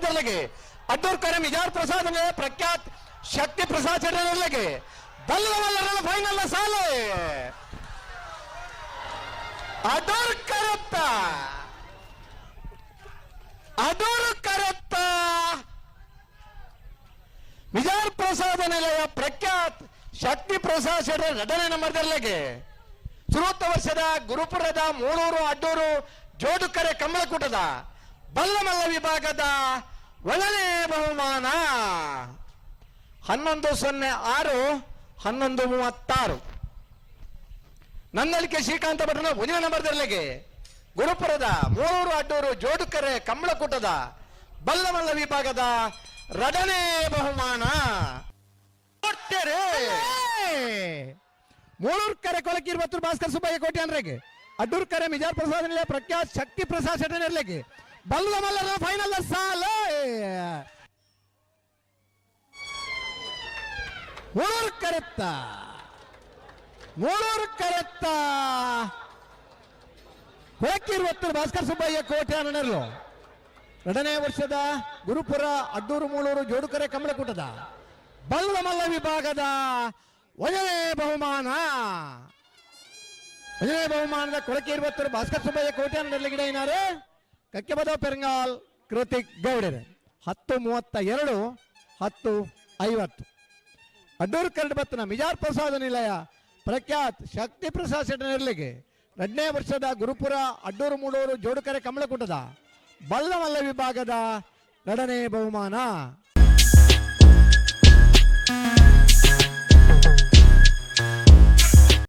ನಂಬರ್ಗೆ ಅಡ್ಡೂರ್ ಕರೆ ಮಿಜಾರ್ ಪ್ರಸಾದ್ ಪ್ರಖ್ಯಾತ್ ಶಕ್ತಿ ಪ್ರಸಾದ್ ಚಟರ್ಗೆ ಬಲ್ಲವಲ್ಲರ ಫೈನಲ್ ಸಾಲೆ ಅಡೂರ್ ಕರೆತ್ತ ಮಿಜಾರ್ ಪ್ರಸಾದ ನಿಲಯ ಪ್ರಖ್ಯಾತ್ ಶಕ್ತಿ ಪ್ರಸಾದ್ ಶೆಟ್ಟರ್ 2ನೇ ನಂಬರ್ಗೆ ಸುರೂತ ವರ್ಷದ ಗುರುಪುರದ ಮೂಳೂರು ಅಡ್ಡೂರು ಜೋಡುಕರೆ ಕಂಬಳಕೂಟದ ಬಲ್ಲಮಲ್ಲ ವಿಭಾಗದ 1ನೇ ಬಹುಮಾನ 1106 1136 ನನ್ನಳಿಕೆ ಶ್ರೀಕಾಂತ ಭಟ್ನ 1ನೇ ನಂಬರ್ಗೆ ಗುರುಪುರದ ಮೂಳೂರು ಅಡ್ಡೂರು ಜೋಡುಕರೆ ಕಂಬಳಕೂಟದ ಬಲ್ಲಮಲ್ಲ ವಿಭಾಗದ 2ನೇ ಬಹುಮಾನ ಮೂಳೂರು ಕರೆ ಕೊಳಕಿ 20 ಭಾಸ್ಕರ್ ಸುಬ್ಬಯ್ಯ ಕೋಟಿ ಅನ್ರೆಗೆ ಅಡ್ಡೂರ್ ಕರೆ ಮಿಜಾರ್ ಪ್ರಸಾದ್ ನಿಲಯ ಪ್ರಖ್ಯಾತ್ ಶಕ್ತಿ ಪ್ರಸಾದ್ ಶೆಟ್ಟರ್ಗೆ ಬಲ್ಲಮಲ್ಲರ ಫೈನಲ್ ಸಾಲ ಮೂಳೂರು ಕರೆತ್ತ ಕೊಳಕಿ 20 ಭಾಸ್ಕರ್ ಸುಬ್ಬಯ್ಯ ಕೋಟೆ ಅನ್ನರು 2ನೇ ವರ್ಷದ ಗುರುಪುರ ಅಡ್ಡೂರು ಮೂಳೂರು ಜೋಡುಕರೆ ಕಂಬಳಕೂಟದ ಬಲ್ಲಮಲ್ಲ ವಿಭಾಗದ 1ನೇ ಬಹುಮಾನದ ಕೊಳಕೆ 20 ಭಾಸ್ಕರ್ ಸುಬ್ಬಯ್ಯ ಕೋಟೆ ಗಿಡ ಏನಾರು ಕಕ್ಕೆ ಬದೋ ಪೆರಂಗಾಲ್ ಕೃತಿಕ್ ಗೌಡರು 10:32 10:50 ಅಡ್ಡೂರು ಕರಡು ಬತ್ತನ ಮಿಜಾರ್ ಪ್ರಸಾದ ನಿಲಯ ಪ್ರಖ್ಯಾತ್ ಶಕ್ತಿ ಪ್ರಸಾದ್ ಶೆಟ್ಟರ್ಗೆ 2ನೇ ವರ್ಷದ ಗುರುಪುರ ಅಡ್ಡೂರು ಮೂಳೂರು ಜೋಡುಕರೆ ಕಂಬಳಕೂಟದ ಬಲ್ಲಮಲ್ಲ ವಿಭಾಗದ 2ನೇ ಬಹುಮಾನ